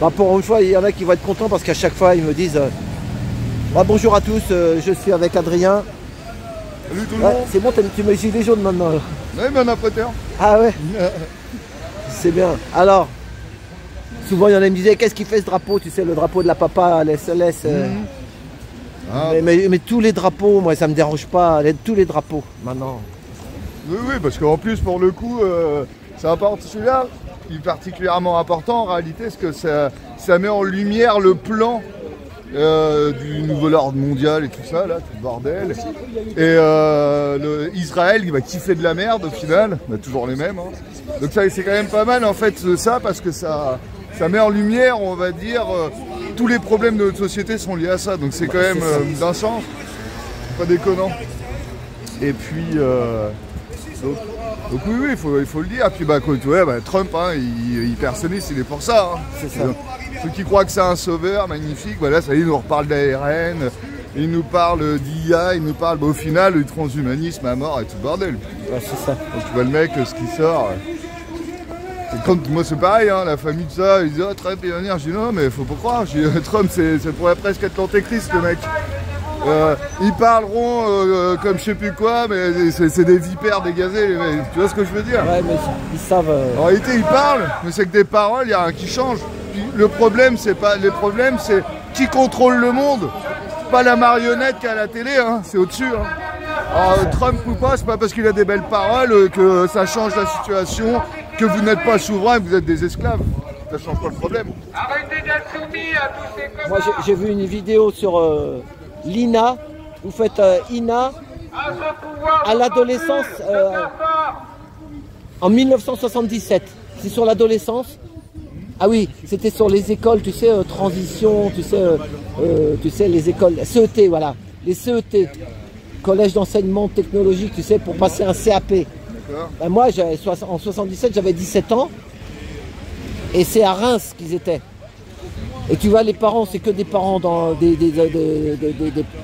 Bah, pour une fois, il y en a qui vont être contents parce qu'à chaque fois, ils me disent bah, bonjour à tous, je suis avec Adrien. Salut tout le monde. C'est bon, tu mets gilet jaune maintenant. Là. Oui, mais on a prêteur. Ah ouais. C'est bien. Alors, souvent, il y en a qui me disaient qu'est-ce qui fait ce drapeau? Tu sais, le drapeau de la papa, les SLS. Mais tous les drapeaux, moi, ça me dérange pas. Tous les drapeaux, maintenant. Oui, oui, parce qu'en plus, pour le coup, ça apporte celui-là, qui est particulièrement important en réalité, parce que ça met en lumière le plan du nouvel ordre mondial et tout ça, là, tout le bordel. Et Israël, qui fait de la merde au final, bah, toujours les mêmes. Hein. Donc ça, c'est quand même pas mal en fait ça, parce que ça met en lumière, on va dire, tous les problèmes de notre société sont liés à ça. Donc c'est quand même d'un sens, pas déconnant. Et puis, donc oui, il faut le dire. Puis bah, Trump, hein, il personnalise, il est pour ça. Hein. C'est ça. Ceux qui croient que c'est un sauveur magnifique, voilà, ça y est, il nous reparle d'ARN, il nous parle d'IA, il nous parle au final du transhumanisme à mort et tout le bordel. Ouais, c'est ça. Donc tu vois le mec, ce qui sort. Moi c'est pareil, hein, la famille de ça, ils disent oh, Trump il va venir, je dis non mais faut pas croire, Trump c'est pourrait presque être l'antéchrist le mec. Ils parleront comme je sais plus quoi, mais c'est des vipères dégazées, les mecs. Tu vois ce que je veux dire? Ouais, mais ils savent. En réalité, ils parlent, mais c'est que des paroles, il n'y a rien qui change. Puis, le problème, c'est qui contrôle le monde. Pas la marionnette qui est à la télé, hein, c'est au-dessus. Hein. Alors, Trump ou pas, c'est pas parce qu'il a des belles paroles que ça change la situation, que vous n'êtes pas souverain et que vous êtes des esclaves. Ça change pas le problème. Arrêtez d'être soumis à tous ces connards. Moi, j'ai vu une vidéo sur l'INA. Vous faites INA à l'adolescence en 1977. C'est sur l'adolescence. Ah oui, c'était sur les écoles, tu sais, transition, tu sais, les écoles, CET, voilà, les CET, collège d'enseignement technologique, tu sais, pour passer un CAP. Ben moi, en 77, j'avais 17 ans, et c'est à Reims qu'ils étaient. Et tu vois, les parents, c'est que des parents dans des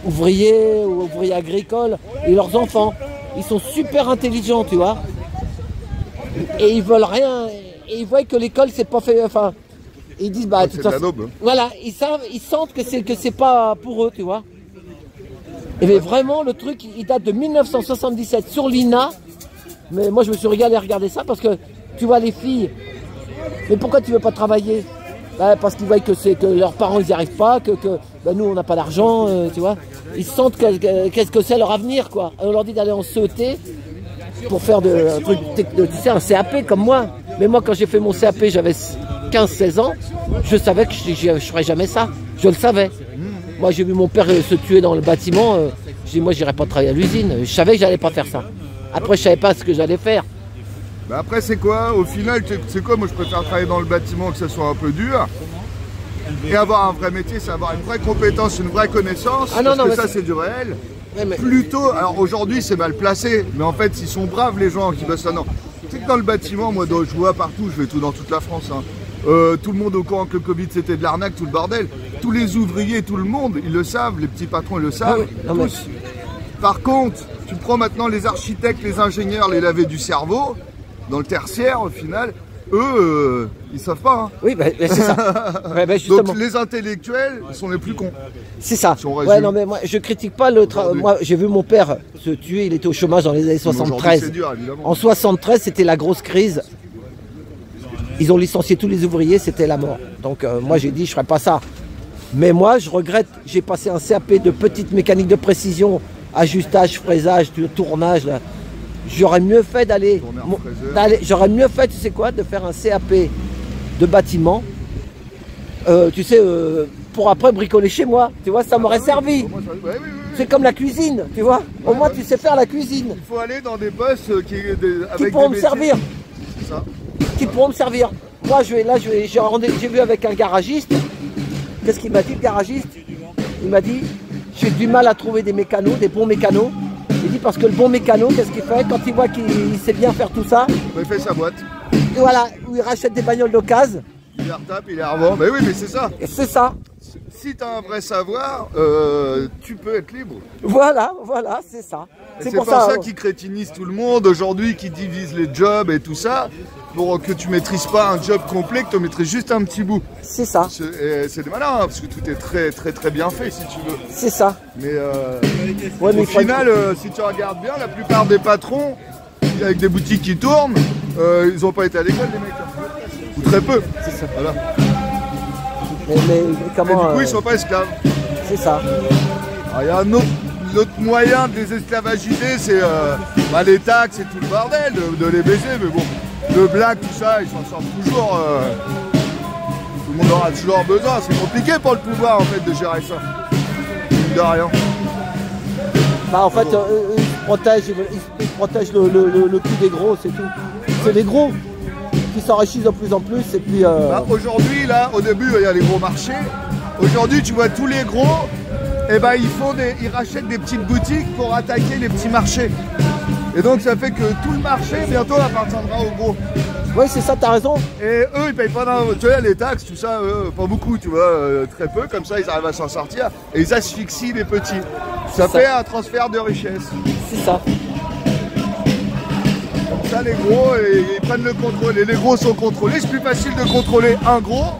ouvriers ou ouvriers agricoles, et leurs enfants, ils sont super intelligents, tu vois, et ils veulent rien. Et ils voient que l'école c'est pas fait, enfin, ils disent bah de toute façon, voilà, ils sentent que c'est pas pour eux, tu vois. Et mais vraiment le truc il date de 1977 sur l'INA, mais moi je me suis régalé à regarder ça parce que tu vois les filles, mais pourquoi tu veux pas travailler? Bah, parce qu'ils voient que leurs parents ils n'y arrivent pas, que bah, nous on n'a pas d'argent, tu vois. Ils sentent qu'est-ce que c'est leur avenir quoi. On leur dit d'aller en CET pour faire tu sais, un CAP comme moi. Mais moi, quand j'ai fait mon CAP, j'avais 15-16 ans, je savais que je ne ferais jamais ça. Je le savais. Moi, j'ai vu mon père se tuer dans le bâtiment. J'ai dit, moi, j'irai pas travailler à l'usine. Je savais que j'allais pas faire ça. Après, je savais pas ce que j'allais faire. Bah après, c'est quoi? Au final, c'est quoi? Moi, je préfère travailler dans le bâtiment, que ça soit un peu dur. Et avoir un vrai métier, c'est avoir une vraie compétence, une vraie connaissance. Ah non, parce non, que ça, c'est du réel. Mais... Plutôt, alors aujourd'hui, c'est mal placé. Mais en fait, ils sont braves, les gens qui bossent là-dedans. Tu sais que dans le bâtiment, moi, je vois partout, je vais tout dans toute la France. Hein. Tout le monde au courant que le Covid, c'était de l'arnaque, tout le bordel. Tous les ouvriers, tout le monde, ils le savent. Les petits patrons, ils le savent. Ah oui. Tous. Par contre, tu prends maintenant les architectes, les ingénieurs, les lavés du cerveau, dans le tertiaire, au final, eux, ils savent pas. Hein. Oui, bah, c'est ça. Ouais, bah, donc les intellectuels sont les plus cons. C'est ça. Ouais, non, mais moi, je critique pas le travail. Moi, j'ai vu mon père se tuer, il était au chômage dans les années 73. Dur, en 73, c'était la grosse crise. Ils ont licencié tous les ouvriers, c'était la mort. Donc moi, j'ai dit, je ferai pas ça. Mais moi, je regrette, j'ai passé un CAP de petite mécanique de précision, ajustage, fraisage, tournage, là. J'aurais mieux fait j'aurais mieux fait, tu sais quoi, de faire un CAP de bâtiment, tu sais, pour après bricoler chez moi, tu vois, ça m'aurait servi. C'est comme la cuisine, tu vois, au moins tu sais faire la cuisine. Il faut aller dans des postes qui pourront me servir. C'est ça. Qui pourront me servir. Moi, j'ai vu avec un garagiste, qu'est-ce qu'il m'a dit le garagiste? Il m'a dit, j'ai du mal à trouver des mécanos, des bons mécanos. Il dit parce que le bon mécano, qu'est-ce qu'il fait? Quand il voit qu'il sait bien faire tout ça, il fait sa boîte. Et voilà, où il rachète des bagnoles d'occasion. Il les retape, il les revend. Mais oui, mais c'est ça. Et c'est ça. si tu as un vrai savoir, tu peux être libre. Voilà, c'est ça. C'est pour ça qu'ils crétinisent tout le monde aujourd'hui, qui divisent les jobs et tout ça, pour que tu maîtrises pas un job complet, que tu maîtrises juste un petit bout. C'est ça. C'est des malins, hein, parce que tout est très bien fait, si tu veux. C'est ça. Mais, au final, si tu regardes bien, la plupart des patrons, avec des boutiques qui tournent, ils n'ont pas été à l'école, les mecs. Ou très peu. C'est ça. Voilà. Mais comment, et du coup, ils ne sont pas esclaves. C'est ça. Il y a un autre moyen de les esclavagiser, c'est les taxes et tout le bordel, de les baiser. Mais bon, le black, tout ça, ils s'en sortent toujours. Tout le monde aura toujours besoin. C'est compliqué pour le pouvoir, en fait, de gérer ça. De rien. Bah, en fait, ils protègent le cul des gros, c'est tout. C'est les gros qui s'enrichissent de plus en plus. Et puis. Aujourd'hui, là, au début, il y a les gros marchés. Aujourd'hui, tu vois tous les gros. Et ben ils rachètent des petites boutiques pour attaquer les petits marchés. Et donc ça fait que tout le marché bientôt appartiendra aux gros. Oui, c'est ça, t'as raison. Et eux, ils payent pas tu vois, les taxes, tout ça, pas beaucoup, tu vois, très peu, comme ça ils arrivent à s'en sortir. Et ils asphyxient les petits. Ça fait un transfert de richesse. C'est ça. Comme ça, les gros, ils prennent le contrôle. Et les gros sont contrôlés. C'est plus facile de contrôler un gros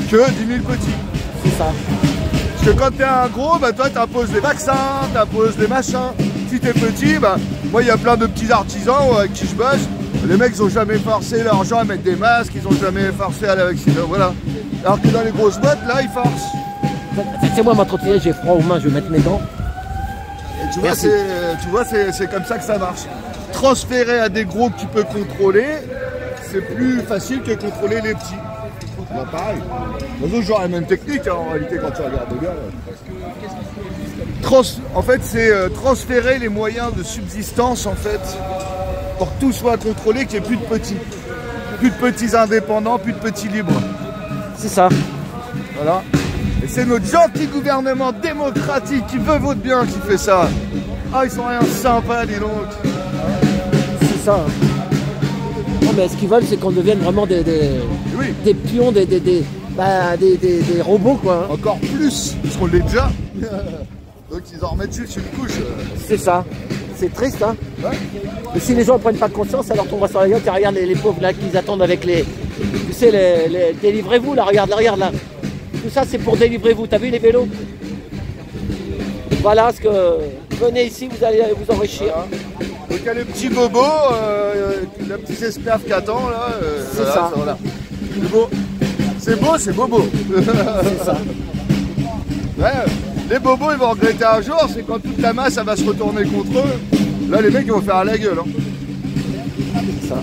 que 10 000 petits. C'est ça. Parce que quand t'es un gros, bah toi t'imposes des vaccins, t'imposes des machins. Si t'es petit, bah moi il y a plein de petits artisans avec qui je bosse. Les mecs ils ont jamais forcé leurs gens à mettre des masques, ils ont jamais forcé à la vacciner, voilà. Alors que dans les grosses boîtes, là ils forcent. C'est moi ma trottinette, j'ai froid aux mains, je vais mettre mes gants. Et tu vois, c'est comme ça que ça marche. Transférer à des gros que tu peux contrôler, c'est plus facile que contrôler les petits. Bah pareil. Les autres genre la même technique hein, en réalité quand tu regardes bien. En fait c'est transférer les moyens de subsistance en fait pour que tout soit contrôlé, qu'il n'y ait plus de petits. Plus de petits indépendants, plus de petits libres. C'est ça. Voilà. Et c'est notre gentil gouvernement démocratique qui veut votre bien qui fait ça. Ah ils sont rien sympas dis donc. C'est ça. Non mais ce qu'ils veulent c'est qu'on devienne vraiment des pions, des robots quoi. Hein. Encore plus, parce qu'on l'est déjà. Donc ils en remettent juste une couche. C'est ça. C'est triste hein. Ouais. Mais si les gens ne prennent pas conscience, alors tombe sur la gueule, tu regardes les pauvres là qui attendent avec les. Tu sais les délivrez-vous là, regarde là. Tout ça c'est pour délivrer-vous, t'as vu les vélos? Voilà ce que. Venez ici, vous allez vous enrichir. Voilà. Donc il y a les petits bobos, le petit esclave qui attend là. C'est ça. Voilà. C'est beau, c'est bobo. C'est ça. Ouais, les bobos ils vont regretter un jour, c'est quand toute la masse elle va se retourner contre eux. Là les mecs ils vont faire à la gueule. Hein. C'est ça.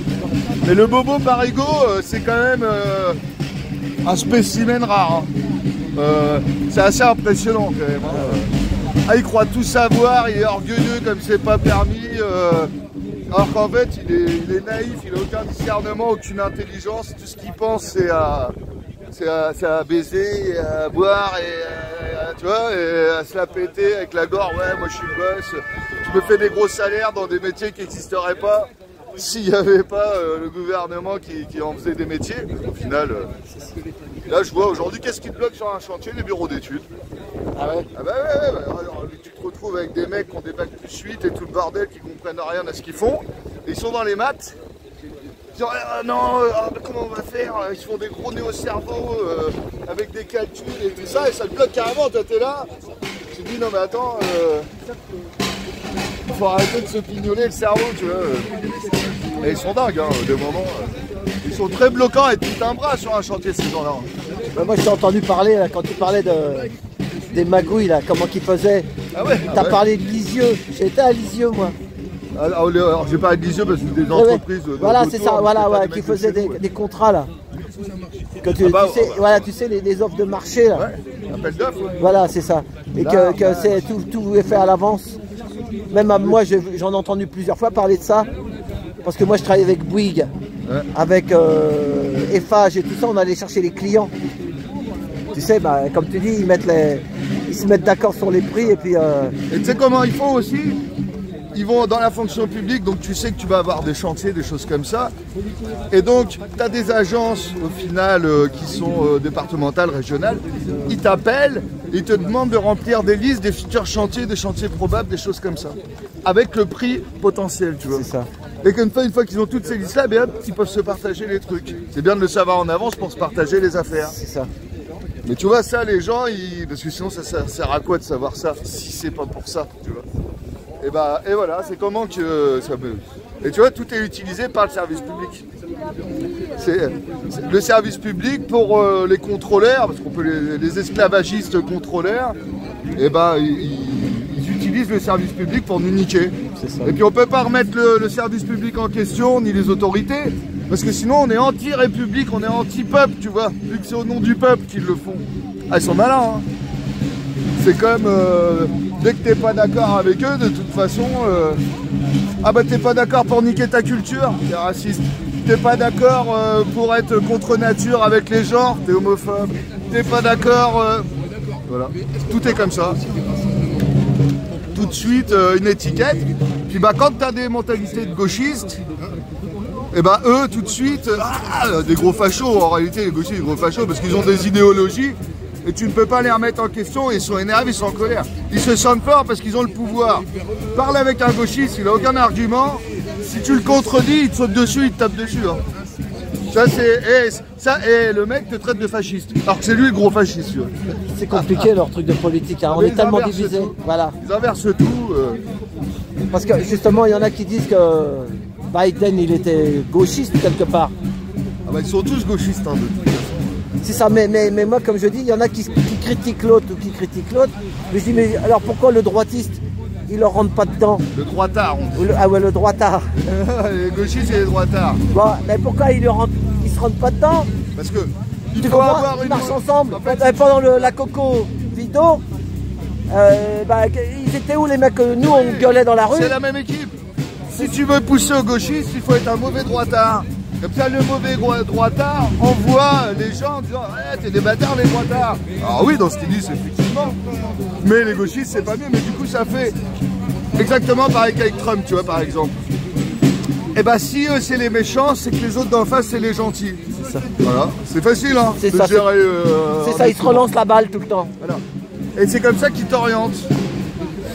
Mais le bobo parigo c'est quand même un spécimen rare. Hein. C'est assez impressionnant quand même. Hein. Ah, il croit tout savoir, il est orgueilleux comme c'est pas permis. Alors qu'en fait, il est naïf, il n'a aucun discernement, aucune intelligence. Tout ce qu'il pense, c'est à baiser, et à boire, et tu vois, et à se la péter avec la gorge. Ouais, moi je suis le boss. Je me fais des gros salaires dans des métiers qui n'existeraient pas s'il n'y avait pas le gouvernement qui en faisait des métiers. Au final, là je vois aujourd'hui, qu'est-ce qui te bloque sur un chantier? Les bureaux d'études. Ah ouais? Ah bah ouais. Alors, tu te retrouves avec des mecs qui ont des bacs plus 8 et tout le bordel, qui comprennent rien à ce qu'ils font. Et ils sont dans les maths. Ils disent comment on va faire? Ils se font des gros nœuds au cerveau avec des calculs et tout ça, et ça te bloque carrément. Toi t'es là, tu te dis non mais attends, faut arrêter de se pignoler le cerveau, tu vois. Et ils sont dingues, hein, des moments. Ils sont très bloquants et tout un bras sur un chantier ces gens-là. Bah, moi je t'ai entendu parler là, quand tu parlais des magouilles là, comment qu'ils faisaient. Ah ouais. T'as parlé de Lisieux, j'étais à Lisieux moi. Alors j'ai parlé de Lisieux parce que c'est des entreprises. Voilà c'est ça, voilà ouais, qui faisaient des contrats là. Que tu sais les offres de marché là. Ouais, appel d'offres. Ouais. Voilà c'est ça. Et que c'est tout est fait à l'avance. Même moi j'en ai entendu plusieurs fois parler de ça. Parce que moi je travaille avec Bouygues, ouais. Avec Eiffage et tout ça, on allait chercher les clients. Tu sais, bah, comme tu dis, ils se mettent d'accord sur les prix et puis... Et tu sais comment ils font aussi? ils vont dans la fonction publique, donc tu sais que tu vas avoir des chantiers, des choses comme ça. Et donc, tu as des agences, au final, qui sont départementales, régionales. Ils t'appellent, ils te demandent de remplir des listes, des futurs chantiers, des chantiers probables, des choses comme ça. Avec le prix potentiel, tu vois. C'est ça. Et qu'une fois, qu'ils ont toutes ces listes-là, ben, ils peuvent se partager les trucs. C'est bien de le savoir en avance pour se partager les affaires. C'est ça. Mais tu vois, ça, les gens, parce que sinon, ça sert à quoi de savoir ça, si c'est pas pour ça, tu vois. Et voilà, c'est comment que ça peut... Et tu vois, tout est utilisé par le service public. C'est le service public pour les contrôleurs, parce qu'on peut les esclavagistes contrôleurs, et ben ils utilisent le service public pour nous niquer. Et puis on peut pas remettre le service public en question, ni les autorités, parce que sinon on est anti-république, on est anti-peuple, tu vois, vu que c'est au nom du peuple qu'ils le font. Ah, ils sont malins, hein. C'est comme, dès que t'es pas d'accord avec eux, de toute façon, ah bah t'es pas d'accord pour niquer ta culture, t'es raciste. T'es pas d'accord pour être contre nature avec les genres, t'es homophobe. T'es pas d'accord, voilà, tout est comme ça. Tout de suite une étiquette. Puis bah quand t'as des mentalités de gauchistes, et bah eux tout de suite, des gros fachos, en réalité les gauchistes, des gros fachos, parce qu'ils ont des idéologies. Et tu ne peux pas les remettre en question, ils sont énervés, ils sont en colère. Ils se sentent forts parce qu'ils ont le pouvoir. Parle avec un gauchiste, il n'a aucun argument. Si tu le contredis, il te saute dessus, il te tape dessus. Hein. Ça c'est. Le mec te traite de fasciste. Alors que c'est lui le gros fasciste. C'est compliqué leur truc de politique, hein. On est tellement divisés. Voilà. Ils inversent tout. Parce que justement, il y en a qui disent que Biden il était gauchiste quelque part. Ah bah ils sont tous gauchistes, hein, de toute façon. C'est ça, mais moi, comme je dis, il y en a qui critiquent l'autre ou qui critiquent l'autre. Mais je dis, mais alors pourquoi le droitiste, il leur rentre pas dedans? Le droitard, on dit. Ah ouais, le droitard. Les gauchistes et les droitards. Bon, mais pourquoi ils se rentrent pas dedans? Parce que tu comprends, ils marchent ensemble. En fait, pendant la Coco Vito, ils étaient où les mecs? Nous, on gueulait dans la rue. C'est la même équipe. Si tu veux pousser au gauchiste, il faut être un mauvais droitard. Comme ça, le mauvais droitard envoie les gens en disant hey, t'es des bâtards, les droitards. Alors oui, dans ce qu'ils disent, effectivement. Mais les gauchistes, c'est pas mieux. Mais du coup, ça fait exactement pareil qu'avec Trump, tu vois, par exemple. Et bah, si eux, c'est les méchants, c'est que les autres d'en face, c'est les gentils. C'est ça. Voilà, c'est facile, hein. C'est ça, gérer, c'est ça, ils se relancent la balle tout le temps. Voilà. Et c'est comme ça qu'ils t'orientent.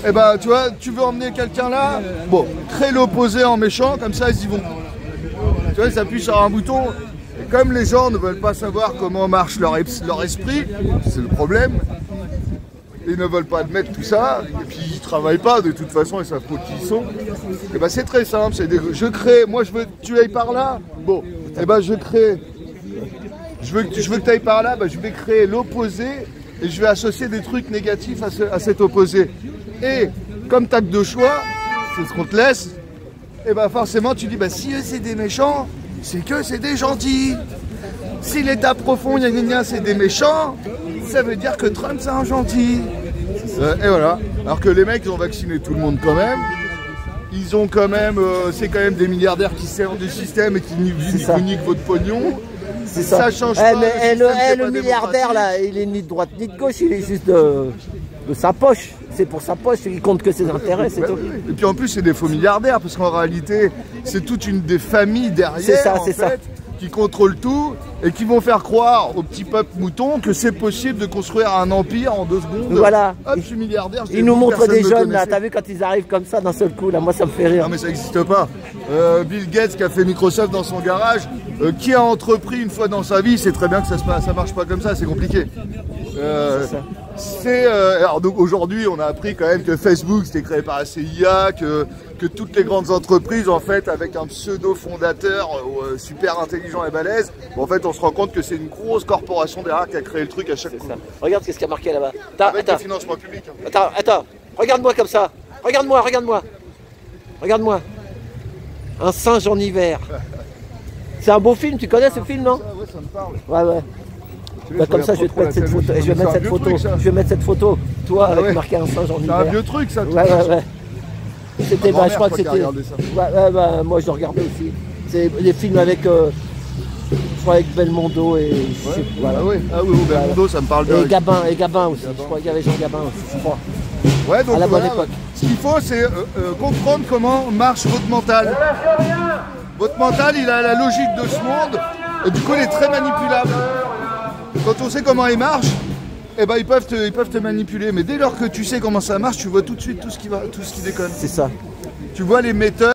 Et bah, tu vois, tu veux emmener quelqu'un là, bon, crée l'opposé en méchant, comme ça, ils y vont. Tu vois, ils appuient sur un bouton, et comme les gens ne veulent pas savoir comment marche leur esprit, c'est le problème, ils ne veulent pas admettre tout ça, et puis ils ne travaillent pas de toute façon, ils savent pas qui ils sont, et ben c'est très simple, je crée, moi je veux que tu ailles par là, bon, et ben je crée, je veux que tu ailles par là, ben je vais créer l'opposé, et je vais associer des trucs négatifs à cet opposé. Et comme tu n'as que deux choix, c'est ce qu'on te laisse, et bah forcément tu dis bah si eux c'est des méchants, c'est que c'est des gentils. Si l'état profond c'est des méchants, ça veut dire que Trump c'est un gentil. Et voilà. Alors que les mecs ils ont vacciné tout le monde quand même. Ils ont quand même, c'est quand même des milliardaires qui servent du système et qui niquent votre pognon. C'est ça. Ça change pas. Le milliardaire là, il est ni de droite ni de gauche, il est juste de sa poche. C'est pour sa poche, il compte que ses intérêts, c'est tout. Et puis en plus, c'est des faux milliardaires, parce qu'en réalité, c'est toute une des familles derrière, qui contrôlent tout, et qui vont faire croire au petit peuple mouton que c'est possible de construire un empire en 2 secondes. Voilà. Hop, je suis milliardaire. Ils nous montrent des jeunes, là, t'as vu quand ils arrivent comme ça d'un seul coup, là, moi ça me fait rire. Non mais ça n'existe pas. Bill Gates qui a fait Microsoft dans son garage, qui a entrepris une fois dans sa vie, c'est très bien que ça marche pas comme ça, c'est compliqué. Alors donc aujourd'hui on a appris quand même que Facebook c'était créé par la CIA, que toutes les grandes entreprises en fait avec un pseudo fondateur super intelligent et balèze, bon, en fait on se rend compte que c'est une grosse corporation derrière qui a créé le truc à chaque coup. Regarde ce qu'il y a marqué là-bas. Avec le financement public. Hein. Attends, regarde-moi comme ça. Regarde-moi. Regarde-moi. Un singe en hiver. C'est un beau film, tu connais ce film, non? Ouais, ça me parle. Ouais. Bah, comme ça, je vais te mettre cette photo. Je vais mettre cette photo. Toi, avec marqué un singe en hiver. C'est un vieux truc, ça. Ouais. C'était, je crois que c'était. Ouais, moi, je le regardais aussi. C'est les films avec. Je crois avec Belmondo et. Voilà. Ah oui, Belmondo, ça me parle de. Et Gabin aussi. Je crois qu'il y avait Jean Gabin aussi, je crois. Ouais, donc à la bonne voilà, époque. ce qu'il faut, c'est comprendre comment marche votre mental. Votre mental, il a la logique de ce monde, et du coup, il est très manipulable. Quand on sait comment il marche, eh ben, ils peuvent te manipuler. Mais dès lors que tu sais comment ça marche, tu vois tout de suite tout ce qui déconne. C'est ça. Tu vois les méthodes.